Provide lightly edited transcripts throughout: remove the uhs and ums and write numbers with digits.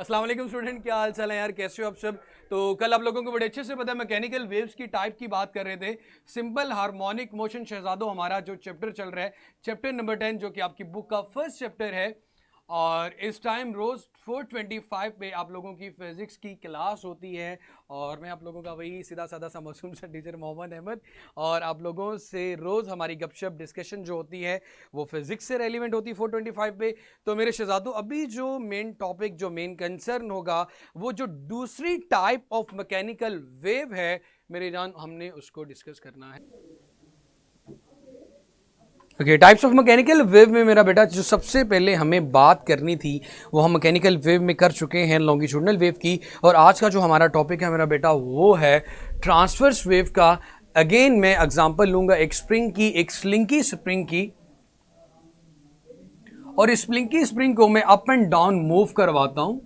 अस्सलाम वालेकुम स्टूडेंट, क्या हाल चाल है यार, कैसे हो आप सब। तो कल आप लोगों को बड़े अच्छे से पता है मैकेनिकल वेव्स की टाइप की बात कर रहे थे। सिंपल हार्मोनिक मोशन शहजादों हमारा जो चैप्टर चल रहा है, चैप्टर नंबर 10, जो कि आपकी बुक का फर्स्ट चैप्टर है। और इस टाइम रोज 4:25 पे आप लोगों की फिजिक्स की क्लास होती है। और मैं आप लोगों का वही सीधा साधा सा मासूम सा टीचर मोहम्मद अहमद। और आप लोगों से रोज हमारी गपशप डिस्कशन जो होती है वो फिजिक्स से रेलिवेंट होती है 4:25 पे। तो मेरे शहजादों, अभी जो मेन टॉपिक, जो मेन कंसर्न होगा, वो जो दूसरी टाइप ऑफ मैकेनिकल वेव है मेरे जान, हमने उसको डिस्कस करना है। Okay, types of mechanical wave में मेरा बेटा जो सबसे पहले हमें बात करनी थी वो हम मैकेनिकल वेव में कर चुके हैं, लॉन्गिट्यूडनल वेव की। और आज का जो हमारा टॉपिक है मेरा बेटा वो है ट्रांसवर्स वेव का। अगेन मैं एग्जांपल लूंगा एक स्प्रिंग की, एक स्लिंकी स्प्रिंग की। और इस स्लिंकी स्प्रिंग को मैं अप एंड डाउन मूव करवाता हूं।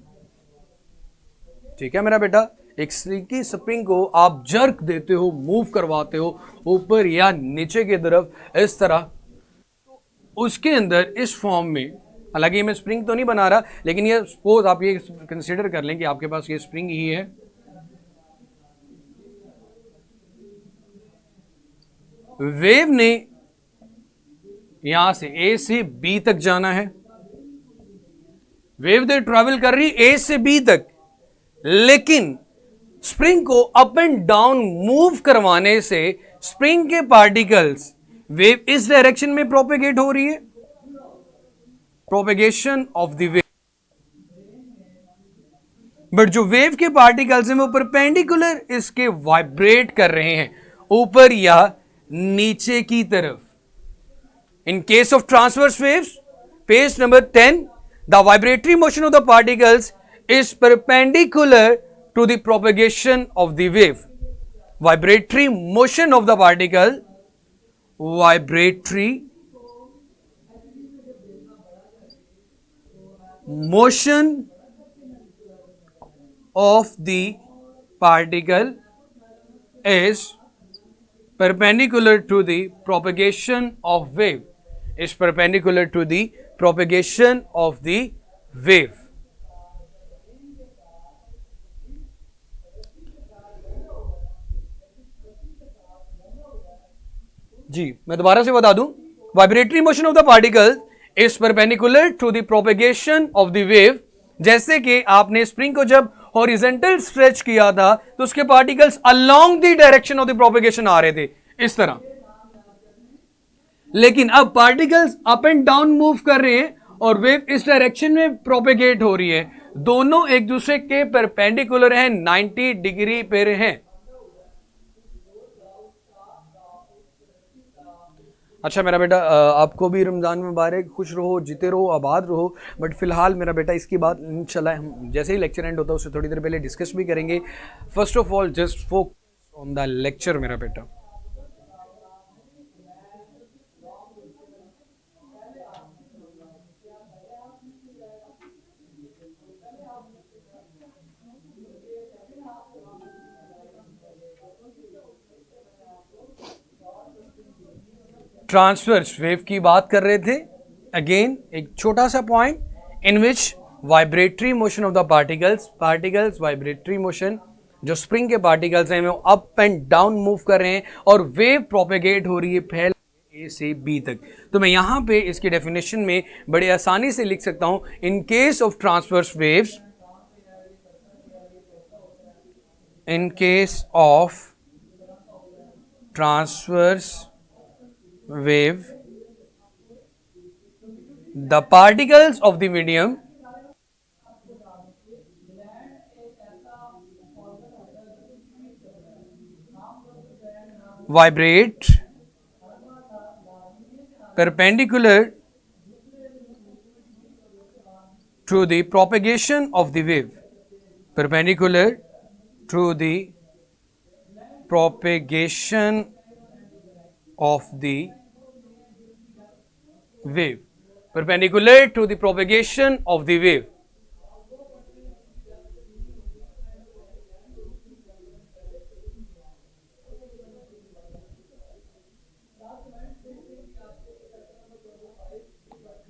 ठीक है मेरा बेटा, एक स्लिंकी स्प्रिंग को आप जर्क देते हो, मूव करवाते हो ऊपर या नीचे की तरफ, इस तरह। उसके अंदर इस फॉर्म में, हालांकि मैं स्प्रिंग तो नहीं बना रहा, लेकिन ये सपोज आप ये कंसीडर कर लें कि आपके पास ये स्प्रिंग ही है। वेव ने यहां से ए से बी तक जाना है। वेव ने ट्रेवल कर रही ए से बी तक, लेकिन स्प्रिंग को अप एंड डाउन मूव करवाने से स्प्रिंग के पार्टिकल्स, वेव इस डायरेक्शन में प्रोपेगेट हो रही है, propagation of the wave. But जो वेव के पार्टिकल्स हैं वो परपेंडिकुलर इसके वाइब्रेट कर रहे हैं ऊपर या नीचे की तरफ। In case of transverse waves, page number 10, the vibratory motion of the particles is perpendicular to the propagation of the wave. Vibratory motion of the particle, vibratory motion of the particle is perpendicular to the propagation of wave, is perpendicular to the propagation of the wave. जी मैं दोबारा से बता दूं, vibratory motion of the particle is perpendicular to the propagation of the wave. जैसे कि आपने spring को जब हॉरिजॉन्टल स्ट्रेच किया था तो उसके particles along the direction of the propagation आ रहे थे इस तरह, लेकिन अब particles up and down move कर रहे हैं और वेव इस डायरेक्शन में प्रोपेगेट हो रही है। दोनों एक दूसरे के परपेंडिकुलर हैं, 90 डिग्री पर हैं। अच्छा मेरा बेटा, आपको भी रमज़ान मुबारक, खुश रहो, जीते रहो, आबाद रहो। बट फिलहाल मेरा बेटा इसकी बात इंशाल्लाह हम जैसे ही लेक्चर एंड होता है उससे थोड़ी देर पहले डिस्कस भी करेंगे। First of all just focus on the lecture मेरा बेटा। ट्रांसवर्स वेव की बात कर रहे थे। अगेन एक छोटा सा point in which vibratory motion of the particles vibratory motion, जो स्प्रिंग के पार्टिकल्स हैं वो अप एंड डाउन मूव कर रहे हैं और वेव प्रोपेगेट हो रही है फैल ए से बी तक। तो मैं यहां पे इसकी डेफिनेशन में बड़े आसानी से लिख सकता हूं, इन case of transverse waves, in case of transverse wave, the particles of the medium vibrate perpendicular to the propagation of the wave, perpendicular to the propagation of the wave, perpendicular to the propagation of the wave.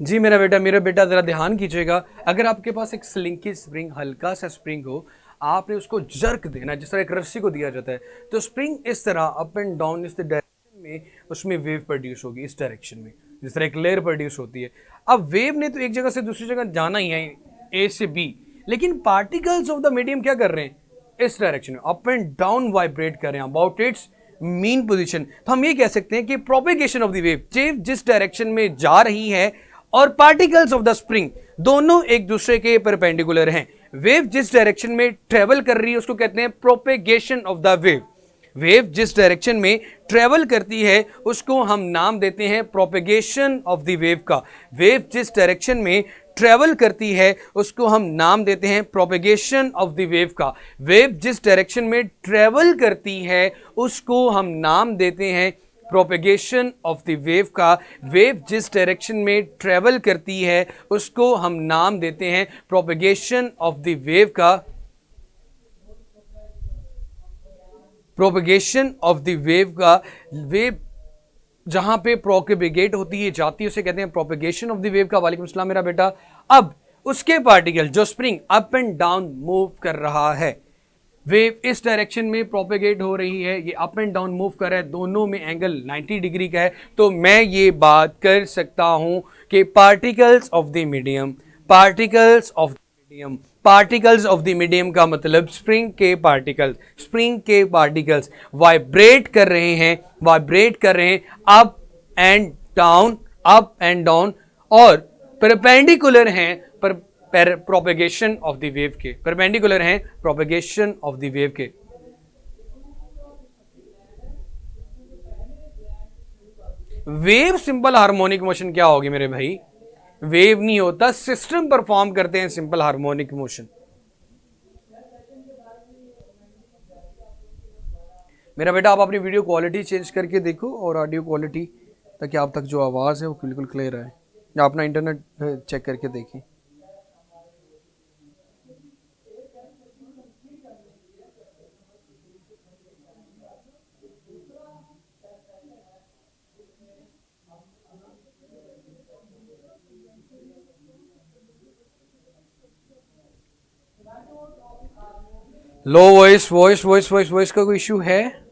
जी मेरा बेटा जरा ध्यान कीजिएगा। अगर आपके पास एक slinky spring, हल्का सा स्प्रिंग हो, आपने उसको जर्क देना जिस तरह एक रस्सी को दिया जाता है, तो स्प्रिंग इस तरह अप एंड डाउन इस डायरेक्शन में उसमें वेव प्रोड्यूस होगी, इस डायरेक्शन में जिस तरह एक लेयर प्रोड्यूस होती है। अब वेव ने तो एक जगह से दूसरी जगह जाना ही है, ए से बी, लेकिन पार्टिकल्स ऑफ द मीडियम क्या कर रहे हैं, इस डायरेक्शन में अप एंड डाउन वाइब्रेट कर रहे हैं अबाउट इट्स मीन पोजीशन। तो हम ये कह सकते हैं कि प्रोपेगेशन ऑफ द वेव जिस डायरेक्शन में जा रही है और पार्टिकल्स ऑफ द स्प्रिंग दोनों एक दूसरे के परपेंडिकुलर हैं। वेव जिस डायरेक्शन में ट्रेवल कर रही है उसको कहते हैं propagation of the wave. Wave जिस डायरेक्शन में ट्रेवल करती है उसको हम नाम देते हैं प्रोपेगेशन ऑफ द वेव का। वेव जिस डायरेक्शन में ट्रेवल करती है उसको हम नाम देते हैं प्रोपेगेशन ऑफ द वेव का। वेव जिस डायरेक्शन में ट्रेवल करती है उसको हम नाम देते हैं प्रोपेगेशन ऑफ द वेव का। वेव जिस डायरेक्शन में ट्रेवल करती है उसको हम नाम देते हैं प्रोपेगेशन ऑफ द वेव का। प्रोपेगेशन ऑफ द वेव का, वेव जहां पे प्रोपेगेट होती है, जाती है, उसे कहते हैं प्रोपेगेशन ऑफ द वेव का। वालेकुम अस्सलाम मेरा बेटा। अब उसके पार्टिकल जो spring up and down move कर रहा है, वेव इस डायरेक्शन में प्रोपेगेट हो रही है, ये अप एंड डाउन मूव कर रहा है, दोनों में एंगल 90 डिग्री का है, तो मैं ये बात कर सकता हूं कि particles of the medium, particles of the medium, particles of the medium का मतलब स्प्रिंग के पार्टिकल्स वाइब्रेट कर रहे हैं अप एंड डाउन और परपेंडिकुलर हैं प्रोपेगेशन ऑफ द वेव के, परपेंडिकुलर हैं प्रोपेगेशन ऑफ द वेव के। वेव सिंपल हार्मोनिक मोशन क्या होगी मेरे भाई? वेव नहीं होता, सिस्टम परफॉर्म करते हैं सिंपल हार्मोनिक मोशन। मेरा बेटा आप अपनी वीडियो क्वालिटी चेंज करके देखो और ऑडियो क्वालिटी, ताकि आप तक जो आवाज़ है वो बिल्कुल क्लियर आए, या अपना इंटरनेट चेक करके देखिए। लो वॉइस का कोई इश्यू है?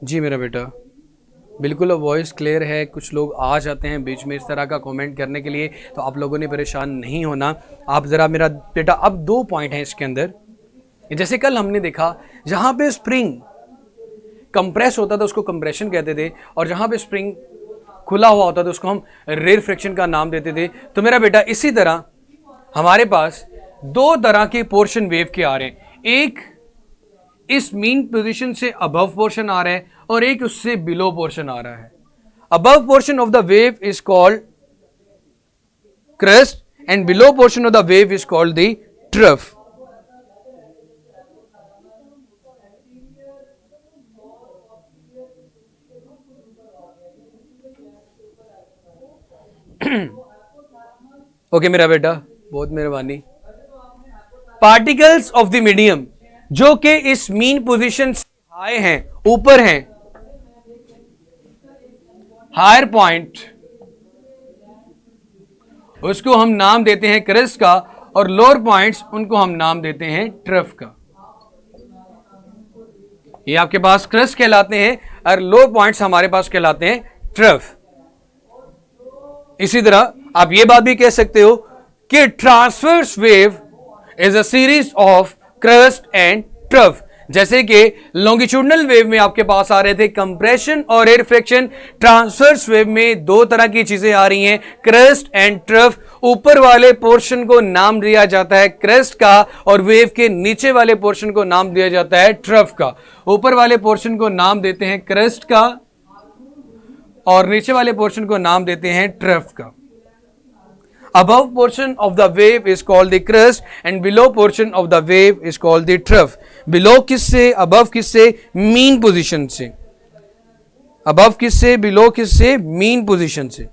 जी मेरा बेटा बिल्कुल वॉइस क्लियर है। कुछ लोग आ जाते हैं बीच में इस तरह का कमेंट करने के लिए, तो आप लोगों ने परेशान नहीं होना। आप ज़रा मेरा बेटा, अब 2 पॉइंट हैं इसके अंदर। जैसे कल हमने देखा जहाँ पे स्प्रिंग कंप्रेस होता था उसको कंप्रेशन कहते थे, और जहाँ पे स्प्रिंग खुला हुआ होता था उसको हम रेयर फ्रिक्शन का नाम देते थे। तो मेरा बेटा इसी तरह हमारे पास 2 तरह के पोर्शन वेव के आ रहे हैं, एक इस मीन पोजीशन से अबव पोर्शन आ रहा है और एक उससे बिलो पोर्शन आ रहा है। Above portion of the wave is called crest and below portion of the wave is called the trough. Okay मेरा बेटा, बहुत मेहरबानी। पार्टिकल्स ऑफ द मीडियम जो कि इस मीन पोजीशन से हाई हैं, ऊपर हैं, हायर पॉइंट, उसको हम नाम देते हैं क्रेस्ट का, और लोअर पॉइंट्स उनको हम नाम देते हैं ट्रफ का। ये आपके पास क्रेस्ट कहलाते हैं और लोअर पॉइंट्स हमारे पास कहलाते हैं ट्रफ। इसी तरह आप ये बात भी कह सकते हो कि transverse wave is a series of crest and trough. जैसे कि लॉन्गिट्यूडनल वेव में आपके पास आ रहे थे कंप्रेशन और एयर फ्रिक्शन, ट्रांसवर्स वेव में 2 तरह की चीजें आ रही हैं, क्रेस्ट एंड ट्रफ। ऊपर वाले पोर्शन को नाम दिया जाता है क्रेस्ट का और वेव के नीचे वाले पोर्शन को नाम दिया जाता है ट्रफ का। ऊपर वाले पोर्शन को नाम देते हैं क्रेस्ट का और नीचे वाले पोर्शन को नाम देते हैं ट्रफ का। Above portion of the wave is called the crest and below portion of the wave is called the trough. Below किससे, above किससे, mean position से। above किससे, below किससे, mean position से।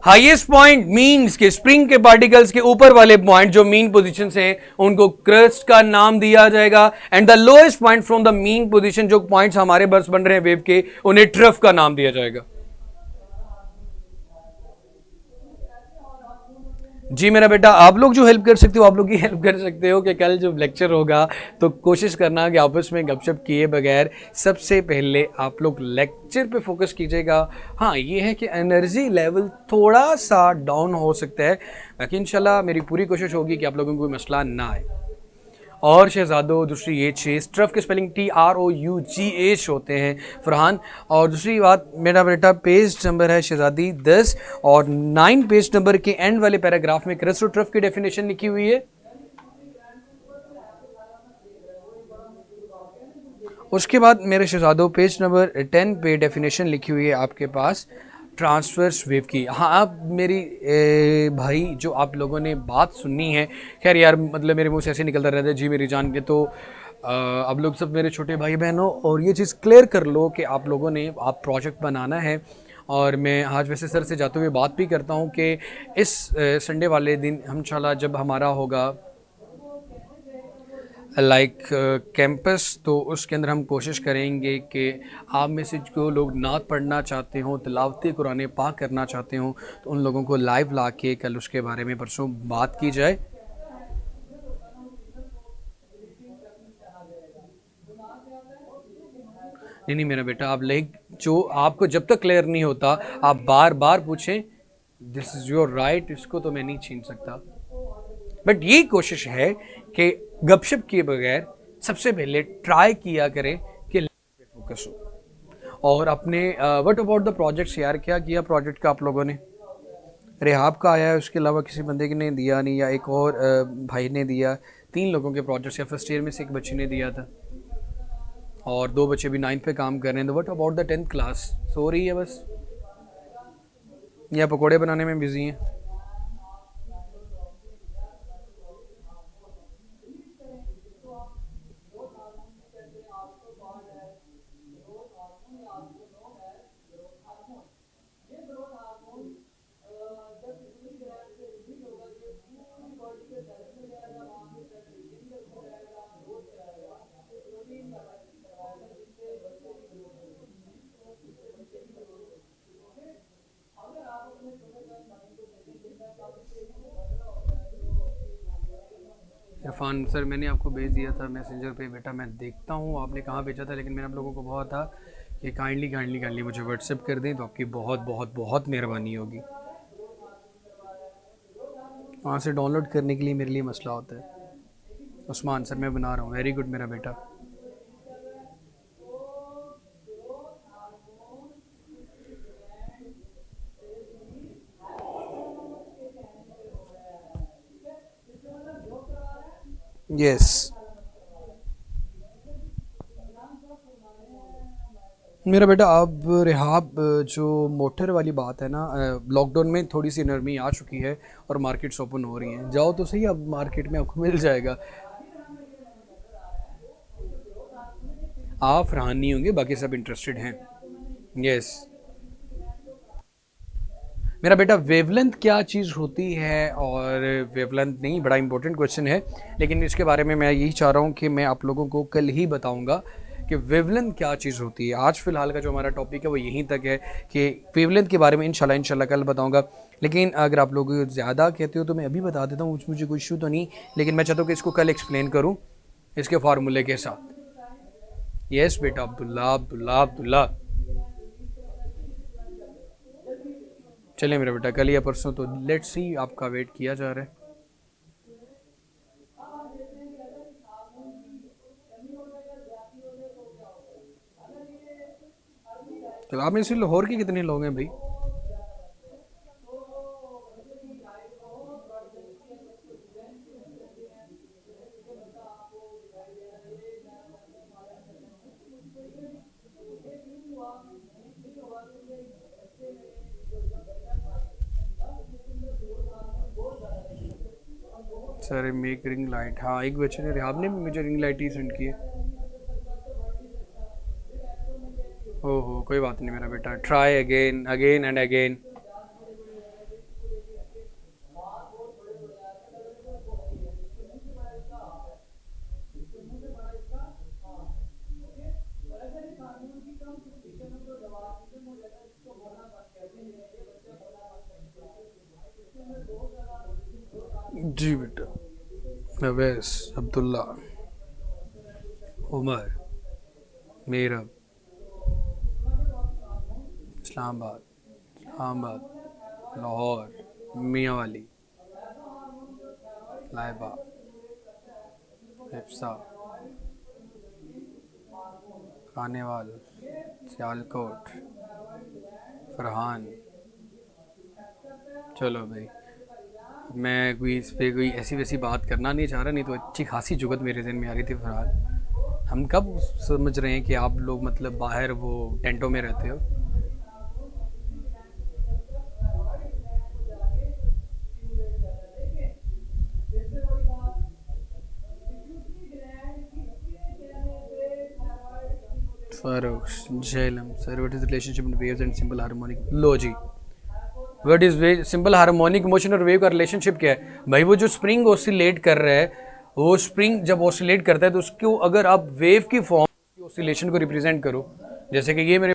हाईएस्ट पॉइंट मीन्स के spring के particles के ऊपर वाले पॉइंट जो मीन पोजीशन से है उनको क्रस्ट का नाम दिया जाएगा, and the lowest point from the mean position जो पॉइंट्स हमारे बर्स बन रहे हैं वेव के, उन्हें ट्रफ का नाम दिया जाएगा। जी मेरा बेटा, आप लोग जो हेल्प कर सकते हो आप लोग ही हेल्प कर सकते हो कि कल जब लेक्चर होगा तो कोशिश करना कि आपस में गपशप किए बगैर सबसे पहले आप लोग लेक्चर पे फोकस कीजिएगा। हाँ ये है कि एनर्जी लेवल थोड़ा सा डाउन हो सकता है, बाकी इंशाल्लाह मेरी पूरी कोशिश होगी कि आप लोगों को कोई मसला ना आए। और शहजादो दूसरी ये चीज़, ट्रफ के स्पेलिंग TROUGH होते हैं फरहान। और दूसरी बात मेरा बेटा, पेज नंबर है शहजादी 10 और 9 पेज नंबर के एंड वाले पैराग्राफ में क्रस्ट और ट्रफ की डेफिनेशन लिखी हुई है। उसके बाद मेरे शहजादों पेज नंबर 10 पे डेफिनेशन लिखी हुई है आपके पास ट्रांसवर्स वेव की। हाँ आप मेरी भाई जो आप लोगों ने बात सुननी है, खैर यार मतलब मेरे मुंह से ऐसे निकलता रहता है जी मेरी जान के, तो अब लोग सब मेरे छोटे भाई बहनों, और ये चीज़ क्लियर कर लो कि आप लोगों ने आप प्रोजेक्ट बनाना है। और मैं आज वैसे सर से जाते हुए बात भी करता हूँ कि इस संडे वाले दिन इंशाल्लाह जब हमारा होगा लाइक कैंपस, तो उसके अंदर हम कोशिश करेंगे कि आप में से जो लोग नात पढ़ना चाहते हो, तिलावत कुरान पाक करना चाहते हो, तो उन लोगों को लाइव ला के कल उसके बारे में परसों बात की जाए। नहीं मेरा बेटा, आप लाइक जो आपको जब तक क्लियर नहीं होता आप बार बार पूछें, दिस इज़ योर राइट, इसको तो मैं नहीं छीन सकता। बट ये कोशिश है कि गपशप किए बगैर सबसे पहले ट्राई किया करें कि फोकस हो। और अपने व्हाट अबाउट द प्रोजेक्ट्स यार, क्या किया प्रोजेक्ट का आप लोगों ने? रेहाब का आया है, उसके अलावा किसी बंदे ने दिया नहीं, या एक और भाई ने दिया? 3 लोगों के प्रोजेक्ट्स, या फर्स्ट ईयर में से एक बच्चे ने दिया था और 2 बच्चे भी 9th पे काम कर रहे हैं। तो what about the 10th class? सो रही है बस, या पकोड़े बनाने में बिजी हैं? इरफान सर मैंने आपको भेज दिया था मैसेंजर पे, बेटा मैं देखता हूँ आपने कहाँ भेजा था, लेकिन मैंने आप लोगों को बहुत था कि काइंडली काइंडली काइंडली मुझे व्हाट्सएप कर दें तो आपकी बहुत बहुत बहुत मेहरबानी होगी। वहाँ से डाउनलोड करने के लिए मेरे लिए मसला होता है। उस्मान सर मैं बना रहा हूँ, वेरी गुड मेरा बेटा। यस मेरा बेटा, अब रेहाब जो मोटर वाली बात है ना, लॉकडाउन में थोड़ी सी नरमी आ चुकी है और मार्केट्स ओपन हो रही हैं, जाओ तो सही, अब मार्केट में आपको मिल जाएगा। आप फरहान नहीं होंगे, बाकी सब इंटरेस्टेड हैं। यस मेरा बेटा, वेवलेंथ क्या चीज़ होती है? और वेवलेंथ नहीं, बड़ा इंपॉर्टेंट क्वेश्चन है, लेकिन इसके बारे में मैं यही चाह रहा हूँ कि मैं आप लोगों को कल ही बताऊँगा कि वेवलेंथ क्या चीज़ होती है। आज फ़िलहाल का जो हमारा टॉपिक है वो यहीं तक है कि वेवलेंथ के बारे में इंशाल्लाह कल बताऊँगा। लेकिन अगर आप लोग ज़्यादा कहते हो तो मैं अभी बता देता हूँ, मुझे कोई इशू तो नहीं, लेकिन मैं चाहता हूँ कि इसको कल एक्सप्लेन करूँ इसके फार्मूले के साथ। यस बेटा, अब्दुल्ला अब्दुल्ला अब्दुल्ला, चलिए मेरा बेटा, कल या परसों तो लेट्स सी, आपका वेट किया जा रहा है। तो आप में से लाहौर के कितने लोग हैं भाई? सर मेक रिंग लाइट, हाँ एक बच्चे ने, आपने भी मुझे रिंग लाइट ही सेंड की है। ओहो कोई बात नहीं मेरा बेटा, try again again and again. जी बेटा। अवैस, अब्दुल्ला, उमर, मीरब, इस्लामाबाद, लाहौर, मियाँ वाली, लाइबा, हिफ्सा, खानेवाल, सियालकोट, फरहान। चलो भाई, मैं कोई इस पर कोई ऐसी वैसी बात करना नहीं चाह रहा, नहीं तो अच्छी खासी जुगत मेरे जहन में आ रही थी। फरहान, हम कब समझ रहे हैं कि आप लोग मतलब बाहर वो टेंटों में रहते हो। Farooq, Jhelum sir, what is relationship in waves and simple harmonic? लो जी, what is way simple harmonic motion और वेव का रिलेशनशिप क्या है भाई? वो जो स्प्रिंग ऑसिलेट कर रहा है, वो स्प्रिंग जब ऑसिलेट करता है तो उसको अगर आप वेव की फॉर्म की ऑसिलेशन को रिप्रेजेंट करो, जैसे कि ये मेरे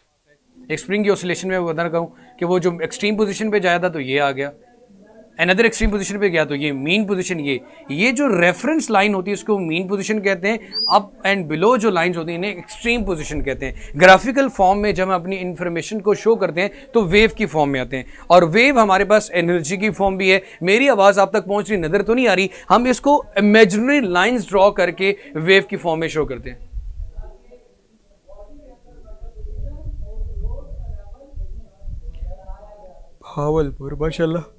एक स्प्रिंग की ऑसिलेशन में बता रहा हूँ कि वो जो एक्सट्रीम पोजीशन पे जाया था तो ये आ गया, अनदर एक्सट्रीम पोजीशन पे गया तो ये मीन पोजीशन, ये जो रेफरेंस लाइन होती है इसको मीन पोजीशन कहते हैं। अप एंड बिलो जो लाइंस होती हैं इन्हें एक्सट्रीम पोजीशन कहते हैं। ग्राफिकल फॉर्म में जब हम अपनी इंफॉर्मेशन को शो करते हैं तो वेव की फॉर्म में आते हैं, और वेव हमारे पास एनर्जी की फॉर्म भी है। मेरी आवाज़ आप तक पहुंच रही, नज़र तो नहीं आ रही, हम इसको इमेजिनरी लाइन्स ड्रॉ करके वेव की फॉर्म में शो करते हैं। भावलपुर, माशाल्लाह।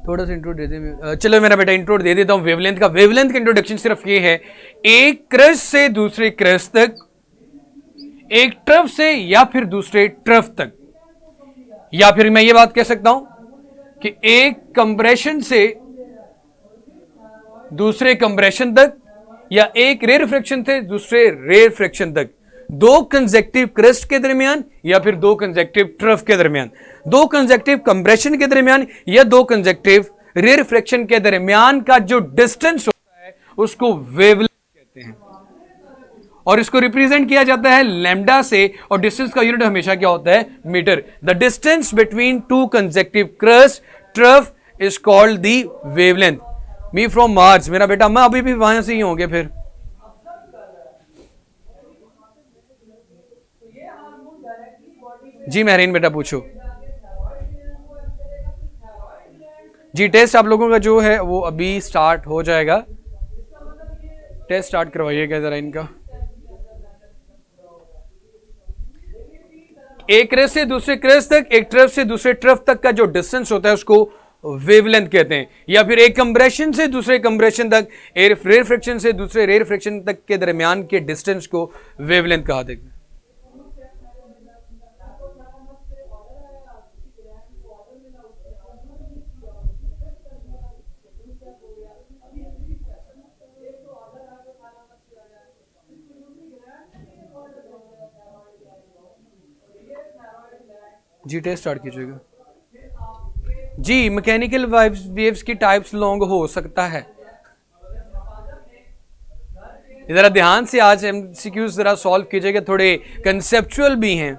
थोड़ा सा इंट्रो दे दे। चलो मेरा बेटा इंट्रो दे देता हूं वेवलेंथ का। वेवलेंथ का इंट्रोडक्शन सिर्फ ये है, एक क्रस्ट से दूसरे क्रस्ट तक, एक ट्रफ से या फिर दूसरे ट्रफ तक, या फिर मैं ये बात कह सकता हूं कि एक कंप्रेशन से दूसरे कंप्रेशन तक, या एक रेरफ्रैक्शन से दूसरे रेरफ्रैक्शन तक, दो कंजेक्टिव क्रस्ट के दरमियान या फिर दो कंजेक्टिव ट्रफ के दरमियान, दो कंजेक्टिव कंप्रेशन के दरमियान या दो कंजेक्टिव रेरफ्रैक्शन के दरमियान का जो डिस्टेंस होता है उसको वेवलेंथ कहते हैं, और इसको रिप्रेजेंट किया जाता है लैम्डा से, और डिस्टेंस का यूनिट हमेशा क्या होता है? Metre. The distance between two consecutive crest trough is called the wavelength. Me from Mars, मेरा बेटा, मैं अभी भी वहां से ही होंगे फिर। जी महरीन बेटा पूछो। जी टेस्ट आप लोगों का जो है वो अभी स्टार्ट हो जाएगा, टेस्ट स्टार्ट करवाइएगा जरा इनका। एक क्रस्ट से दूसरे क्रस्ट तक, एक ट्रफ से दूसरे ट्रफ तक का जो डिस्टेंस होता है उसको वेवलेंथ कहते हैं, या फिर एक कंप्रेशन से दूसरे कंप्रेशन तक, एक रेरफ्रैक्शन से दूसरे रेरफ्रैक्शन तक के दरमियान के डिस्टेंस को वेवलेंथ कहा जाता है। जी टेस्ट स्टार्ट कीजिएगा। जी मैकेनिकल वेव्स की टाइप्स लॉन्ग हो सकता है। जरा ध्यान से आज एमसीक्यूज जरा सॉल्व कीजिएगा, थोड़े कंसेप्चुअल भी हैं।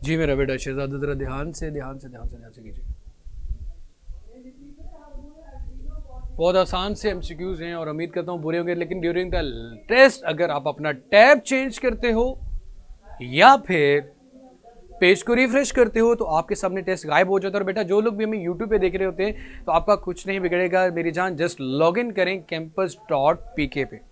जी मेरा बेटा शहजादा, जरा ध्यान से ध्यान से ध्यान से ध्यान से कीजिए। बहुत आसान से एमसीक्यूज हैं और उम्मीद करता हूँ बुरे होंगे, लेकिन ड्यूरिंग द टेस्ट अगर आप अपना टैब चेंज करते हो या फिर पेज को रिफ्रेश करते हो तो आपके सामने टेस्ट गायब हो जाता है। और बेटा जो लोग भी हमें यूट्यूब पे देख रहे होते हैं तो आपका कुछ नहीं बिगड़ेगा मेरी जान, जस्ट लॉग इन करें campus.pk पे।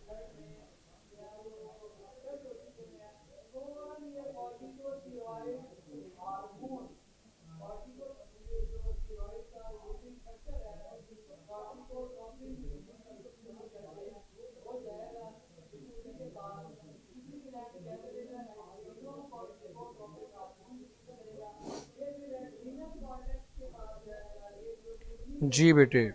जी बेटे।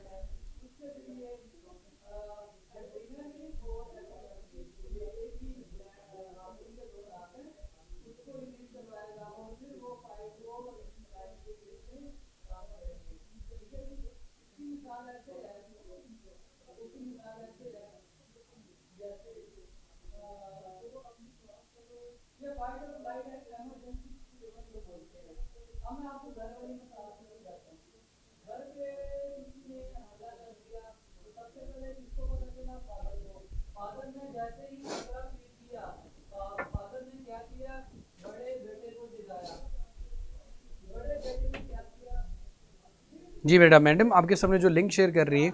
जी बेटा, मैडम आपके सामने जो लिंक शेयर कर रही है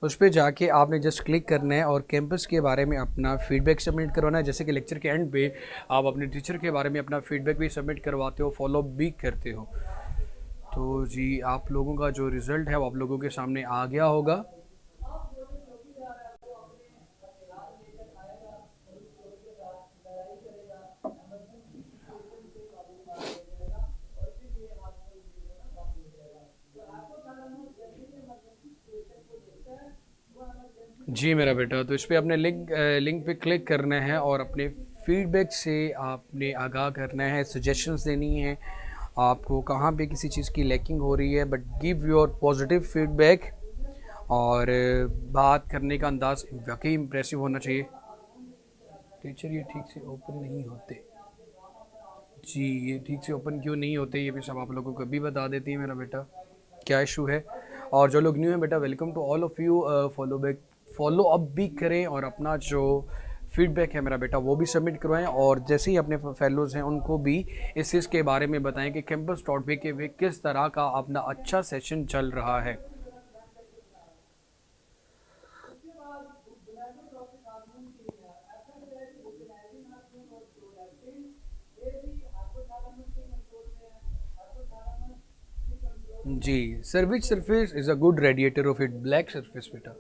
उस पर जाके आपने जस्ट क्लिक करना है और कैंपस के बारे में अपना फीडबैक सबमिट करवाना है। जैसे कि लेक्चर के एंड पे आप अपने टीचर के बारे में अपना फीडबैक भी सबमिट करवाते हो, फॉलो भी करते हो। तो जी आप लोगों का जो रिज़ल्ट है वो आप लोगों के सामने आ गया होगा। जी मेरा बेटा, तो इस पर आपने लिंक पे क्लिक करना है और अपने फीडबैक से आपने आगाह करना है, सजेशंस देनी है आपको कहाँ पे किसी चीज़ की लैकिंग हो रही है, but give your positive feedback. और बात करने का अंदाज वाकई इम्प्रेसिव होना चाहिए। टीचर ये ठीक से ओपन नहीं होते। जी ये ठीक से ओपन क्यों नहीं होते ये भी सब आप लोगों को भी बता देती है मेरा बेटा, क्या इशू है। और जो लोग न्यू हैं बेटा, welcome to all of you. Follow up भी करें और अपना जो फीडबैक है मेरा बेटा वो भी सबमिट करवाएं। और जैसे ही अपने फेलोज़ हैं उनको भी इस चीज़ के बारे में बताएं कि campus.pk पे किस तरह का अपना अच्छा सेशन चल रहा है। जी, sir which surface is a good radiator of it? Black surface बेटा।